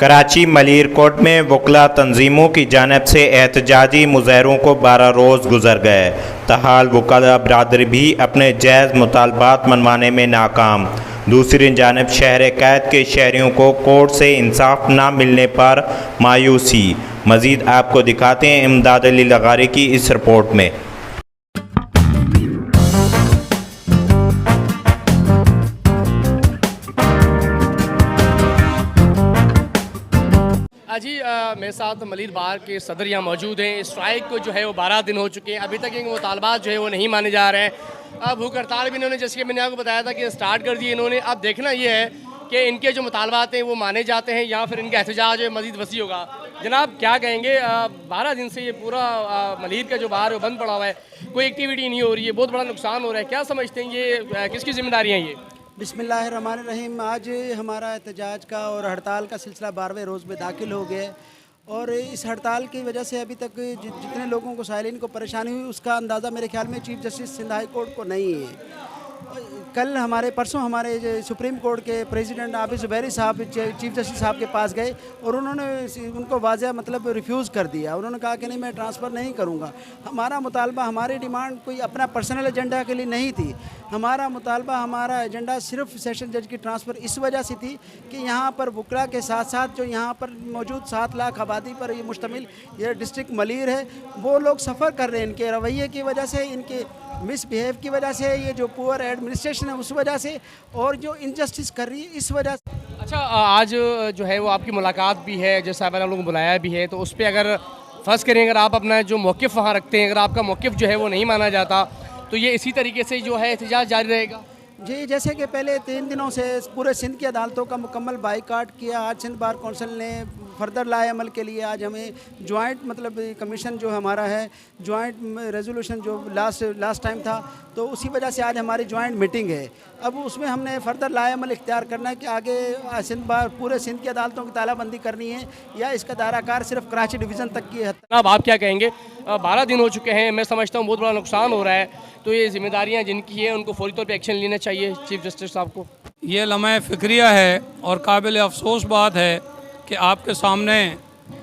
Karachi Malir court में वकला तंजीमों की जानिब से एहतजाजी मुज़ाहरों को 12 रोज़ गुजर गए। ताहाल वकला बरादरी भी अपने जायज़ मुतालबात मनवाने में नाकाम। दूसरी जानिब शहर कैद के शहरियों को कोर्ट से इंसाफ न मिलने पर मायूसी। मज़ीद आपको दिखाते हैं इमदाद अली लगारी की इस रिपोर्ट में। जी मेरे साथ मलीर बार के सदर यहाँ मौजूद हैं। स्ट्राइक को जो है वो 12 दिन हो चुके हैं, अभी तक इनके मुतालबात जो है वो नहीं माने जा रहे हैं। भूख हड़ताल भी इन्होंने, जैसे कि मैंने आपको बताया था कि स्टार्ट कर दिए इन्होंने। अब देखना ये है कि इनके जो मुतालबात हैं वो माने जाते हैं या फिर इनका एहतजाज जो है मज़ीद वसी होगा। जनाब क्या कहेंगे, 12 दिन से ये पूरा मलीर का जो बाहर है वो बंद पड़ा हुआ है, कोई एक्टिविटी नहीं हो रही है, बहुत बड़ा नुकसान हो रहा है। क्या समझते हैं ये किसकी जिम्मेदारी है ये? बिस्मिल्लाहिर्रहमानिर्रहीम। आज हमारा एहतजाज का और हड़ताल का सिलसिला 12वें रोज़ में दाखिल हो गया और इस हड़ताल की वजह से अभी तक जितने लोगों को साइलिन को परेशानी हुई उसका अंदाज़ा मेरे ख्याल में chief justice Sindh high court को नहीं है। कल परसों हमारे सुप्रीम कोर्ट के प्रेसिडेंट आबिद ज़ुबैरी साहब चीफ जस्टिस साहब के पास गए और उन्होंने उनको वाज़ह मतलब रिफ्यूज़ कर दिया। उन्होंने कहा कि नहीं, मैं ट्रांसफ़र नहीं करूँगा। हमारा मुतालबा, हमारी डिमांड कोई अपना पर्सनल एजेंडा के लिए नहीं थी। हमारा मुतालबा, हमारा एजेंडा सिर्फ सेशन जज की ट्रांसफ़र इस वजह से थी कि यहाँ पर वकला के साथ साथ जो यहाँ पर मौजूद 7 लाख आबादी पर ये मुश्तमिल ये डिस्ट्रिक्ट मलीर है, वो लोग सफ़र कर रहे हैं इनके रवैये की वजह से, इनके मिसबिहेव की वजह से, ये जो पुअर एडमिनिस्ट्रेशन है उस वजह से, और जो इनजस्टिस कर रही है इस वजह से। अच्छा, आज जो है वो आपकी मुलाकात भी है, जो साहब ने लोगों को बुलाया भी है, तो उस पर अगर फ़र्ज़ करें, अगर आप अपना जो मौक़िफ़ वहाँ रखते हैं, अगर आपका मौक़िफ़ जो है वो नहीं माना जाता तो ये इसी तरीके से जो है एहतजाज जारी रहेगा? जी, जैसे कि पहले 3 दिनों से पूरे सिंध की अदालतों का मुकम्मल बाइकाट किया। आज सिंध बार कौंसिल ने फर्दर लाए अमल के लिए आज हमें जॉइंट मतलब कमीशन जो हमारा है, जॉइंट रेजोल्यूशन जो लास्ट टाइम था, तो उसी वजह से आज हमारी जॉइंट मीटिंग है। अब उसमें हमने फर्दर लाए अमल इख्तियार करना है कि आगे सिंध बार पूरे सिंध की अदालतों की तालाबंदी करनी है या इसका दायराकार सिर्फ कराची डिवीज़न तक की है। अब आप क्या कहेंगे? 12 दिन हो चुके हैं, मैं समझता हूँ बहुत बड़ा नुकसान हो रहा है, तो ये जिम्मेदारियाँ जिनकी है उनको फौरी तौर पर एक्शन लेना चाहिए चीफ जस्टिस साहब को। ये लम्हा फ़िक्रिया है और काबिल अफसोस बात है कि आपके सामने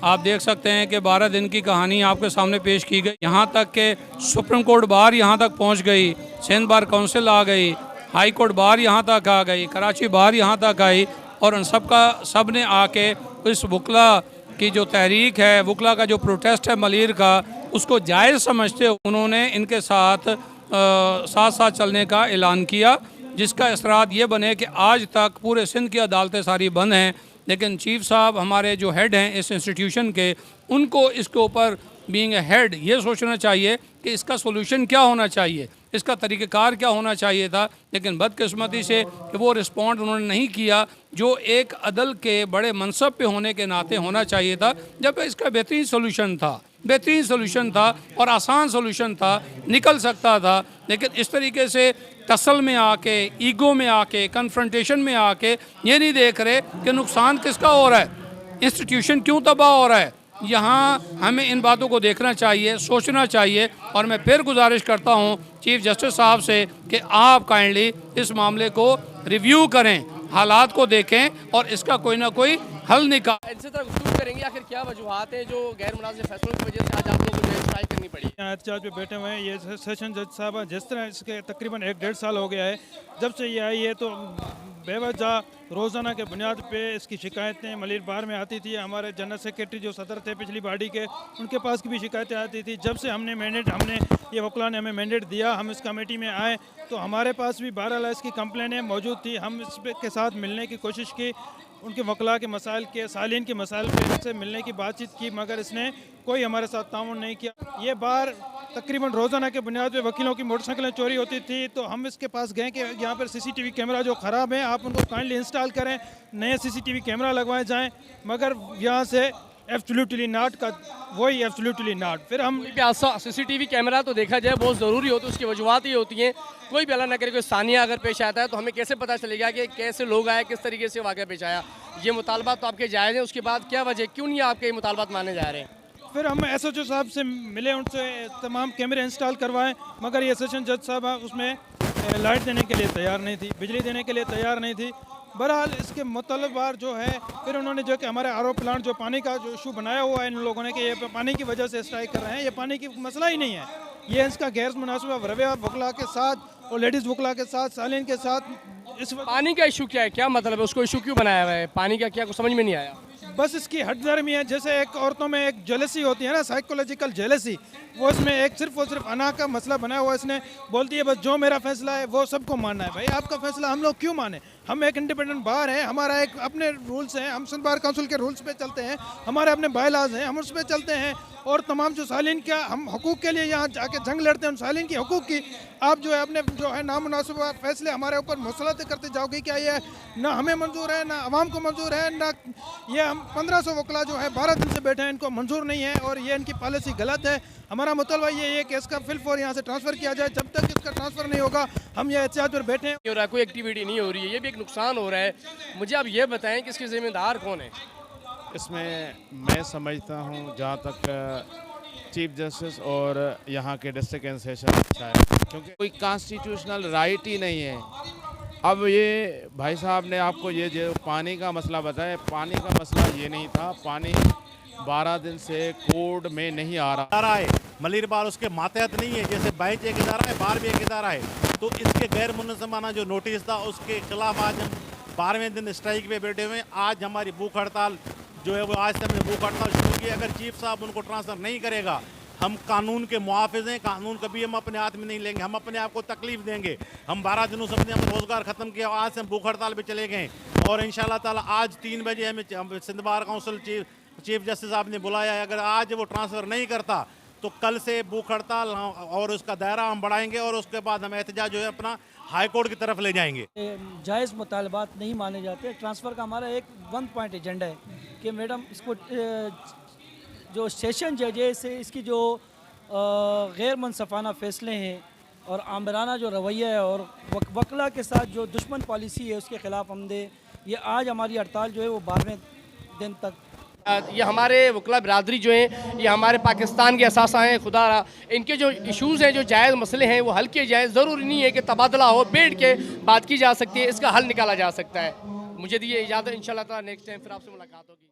आप देख सकते हैं कि 12 दिन की कहानी आपके सामने पेश की गई। यहाँ तक कि सुप्रीम कोर्ट बार यहाँ तक पहुँच गई, सिंध बार काउंसिल आ गई, हाई कोर्ट बार यहाँ तक आ गई, कराची बार यहाँ तक आई, और उन सब ने आके इस वकला की जो तहरीक है, वकला का जो प्रोटेस्ट है मलीर का, उसको जायज़ समझते उन्होंने इनके साथ साथ चलने का ऐलान किया, जिसका असरात ये बने कि आज तक पूरे सिंध की अदालतें सारी बंद हैं। लेकिन चीफ साहब हमारे जो हेड हैं इस इंस्टीट्यूशन के, उनको इसके ऊपर बीइंग ए हेड ये सोचना चाहिए कि इसका सोल्यूशन क्या होना चाहिए, इसका तरीक़ाकार क्या होना चाहिए था। लेकिन बदकिस्मती से कि वो रिस्पॉन्ड उन्होंने नहीं किया जो एक अदल के बड़े मनसब पे होने के नाते होना चाहिए था, जब इसका बेहतरीन सोल्यूशन था और आसान सोल्यूशन था, निकल सकता था। लेकिन इस तरीके से तसल में आके, ईगो में आके, कन्फ्रंटेशन में आके ये नहीं देख रहे कि नुकसान किसका हो रहा है, इंस्टीट्यूशन क्यों तबाह हो रहा है। यहाँ हमें इन बातों को देखना चाहिए, सोचना चाहिए। और मैं फिर गुजारिश करता हूँ चीफ जस्टिस साहब से कि आप काइंडली इस मामले को रिव्यू करें, हालात को देखें और इसका कोई ना कोई हल निकालें। इसी तरह गुफ्तगू करेंगे आखिर क्या वजूहात हैं जो गैर मुनासिब फैसलों की वजह से आज आप लोगों को स्ट्राइक करनी पड़ी? एहतजाज पे बैठे हुए हैं ये सेशन जज साहब, जिस तरह इसके तकरीबन 1-1.5 साल हो गया है जब से ये आई है, तो बेवजह रोज़ाना के बुनियाद पे इसकी शिकायतें मलीर बार में आती थी। हमारे जनरल सेक्रेटरी जो सदर थे पिछली बॉडी के, उनके पास की भी शिकायतें आती थी। जब से हमने ये वकला ने हमें मैंडेट दिया, हम इस कमेटी में आए, तो हमारे पास भी 12 लाख की कंप्लेनें मौजूद थी। हम के साथ मिलने की कोशिश की, उनके वकला के मसाइल के, सालीन के मसाइल पे से मिलने की बातचीत की, मगर इसने कोई हमारे साथ ताउन नहीं किया। ये बार तकरीबन रोज़ाना के बुनियाद पे वकीलों की मोटरसाइकिलें चोरी होती थी, तो हम इसके पास गए कि यहाँ पर CCTV कैमरा जो ख़राब है आप उनको काइंडली इंस्टॉल करें, नए CCTV कैमरा लगवाए जाएं, मगर यहाँ से एब्सोल्युटली नॉट का वही एब्सोल्युटली नॉट। फिर हम CCTV कैमरा तो देखा जाए बहुत ज़रूरी होता है, उसकी वजूहत ही होती हैं। कोई भी अल्लाह न करे कोई सानिया अगर पेश आता है तो हमें कैसे पता चलेगा कि कैसे लोग आए, किस तरीके से वाक़या पेश आया। ये मुतालबात तो आपके जायज़ हैं, उसके बाद क्या वजह, क्यों नहीं आपके ये मुतालबात माने जा रहे हैं? फिर हम SHO साहब से मिले, उनसे तमाम कैमरे इंस्टॉल करवाएं, मगर ये सेशन जज साहब उसमें लाइट देने के लिए तैयार नहीं थी, बिजली देने के लिए तैयार नहीं थी। बहरहाल इसके मुतलबार जो है फिर उन्होंने जो कि हमारे आरओ प्लांट जो पानी का जो इशू बनाया हुआ है इन लोगों ने कि ये पानी की वजह से स्ट्राइक कर रहे हैं, ये पानी की मसला ही नहीं है, ये इसका गैर मुनासिब रवैया वकला के साथ और लेडीज़ वकला के साथ सालीन के साथ इस पानी का इशू क्या है, क्या मतलब है, उसको इशू क्यों बनाया हुआ है, पानी का क्या कुछ समझ में नहीं आया। बस इसकी हद दर्मी है, जैसे एक औरतों में एक जेलसी होती है ना, साइकोलॉजिकल जेलसी, वो इसमें एक सिर्फ और सिर्फ अना का मसला बनाया हुआ है। इसने बोलती है बस जो मेरा फैसला है वो सबको मानना है। भाई आपका फैसला हम लोग क्यों माने, हम एक इंडिपेंडेंट बार हैं, हमारा एक अपने रूल्स हैं, हम सिंध बार काउंसिल के रूल्स पे चलते हैं, हमारे अपने बायलाज हैं, हम उस पर चलते हैं। और तमाम जो सालीन का हम हकूक़ के लिए यहाँ जाके जंग लड़ते हैं, उन सालीन की हकूक़ की आप जो है अपने जो है नामुनासिब फैसले हमारे ऊपर मुसलत करते जाओगे। क्या ये ना हमें मंजूर है, ना आवाम को मंजूर है, ना ये हम 1500 वकला जो है 12 दिन से बैठे हैं, इनको मंजूर नहीं है और ये इनकी पॉलिसी गलत है। हमारा मुतलबा ये है कि इसका फिलफौर यहाँ से ट्रांसफ़र किया जाए, जब तक इसका ट्रांसफ़र नहीं होगा हम ये एहतियात पर बैठे हैं। हो रहा है, कोई एक्टिविटी नहीं हो रही है, ये भी एक नुकसान हो रहा है। मुझे आप ये बताएं कि इसके ज़िम्मेदार कौन है। इसमें मैं समझता हूँ जहाँ तक चीफ जस्टिस और यहाँ के डिस्ट्रिक्ट एंड सेशन अच्छा है, क्योंकि कोई कॉन्स्टिट्यूशनल राइट ही नहीं है। अब ये भाई साहब ने आपको ये जो पानी का मसला बताया, पानी का मसला ये नहीं था, पानी 12 दिन से कोर्ट में नहीं आ रहा है। मलिर बार उसके मातहत नहीं है, जैसे बेंच एक इदारा है, बार भी एक इदारा है, तो इसके गैर मुनज़्ज़माना जो नोटिस था उसके खिलाफ आज हम 12वें दिन स्ट्राइक पे बैठे हुए हैं। आज हमारी भूख हड़ताल जो है वो आज से हमने भूख हड़ताल शुरू की। अगर चीफ साहब उनको ट्रांसफ़र नहीं करेगा, हम कानून के मुहाफ़िज़ हैं, कानून कभी हम अपने हाथ में नहीं लेंगे, हम अपने आप को तकलीफ़ देंगे। हम 12 दिनों से अपने रोज़गार ख़त्म किया, आज से हम भूख हड़ताल पे चले गए और इंशाअल्लाह ताला आज 3 बजे हमें Sindh bar council chief justice साहब ने बुलाया है। अगर आज वो ट्रांसफ़र नहीं करता तो कल से भूख हड़ताल और उसका दायरा हम बढ़ाएंगे और उसके बाद हम एहतजाज जो है अपना हाई कोर्ट की तरफ ले जाएंगे। जायज़ मुतालबात नहीं माने जाते। ट्रांसफ़र का हमारा एक 1 पॉइंट एजेंडा है कि मैडम इसको जो सेशन जज है इससे इसकी जो गैर मनसफ़ाना फ़ैसले हैं और आमराना जो रवैया है और वकला के साथ जो दुश्मन पॉलिसी है उसके ख़िलाफ़ हम दे, ये आज हमारी हड़ताल जो है वो 12वें दिन तक। ये हमारे वकला बिरादरी जो हैं, ये हमारे पाकिस्तान के असासा हैं, खुदा इनके जो इश्यूज़ हैं, जो जायज़ मसले हैं वो हल किए जाए। ज़रूरी नहीं है कि तबादला हो, बैठ के बात की जा सकती है, इसका हल निकाला जा सकता है। मुझे दिए इजाज़त, इंशाअल्लाह ताला नेक्स्ट टाइम फिर आपसे मुलाकात होगी।